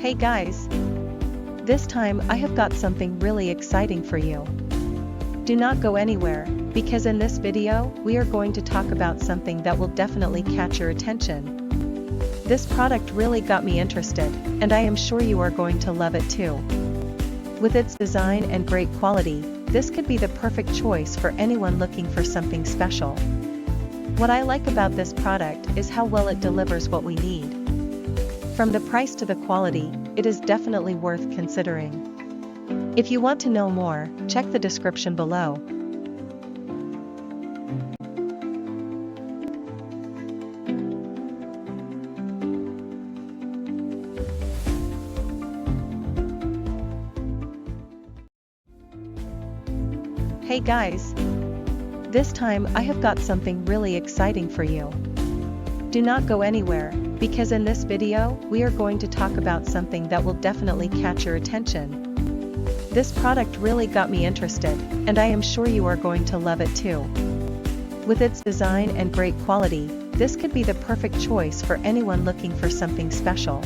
Hey guys! This time I have got something really exciting for you. Do not go anywhere, because in this video, we are going to talk about something that will definitely catch your attention. This product really got me interested, and I am sure you are going to love it too. With its design and great quality, this could be the perfect choice for anyone looking for something special. What I like about this product is how well it delivers what we need. From the price to the quality, it is definitely worth considering. If you want to know more, check the description below. Hey guys! This time I have got something really exciting for you. Do not go anywhere, because in this video, we are going to talk about something that will definitely catch your attention. This product really got me interested, and I am sure you are going to love it too. With its design and great quality, this could be the perfect choice for anyone looking for something special.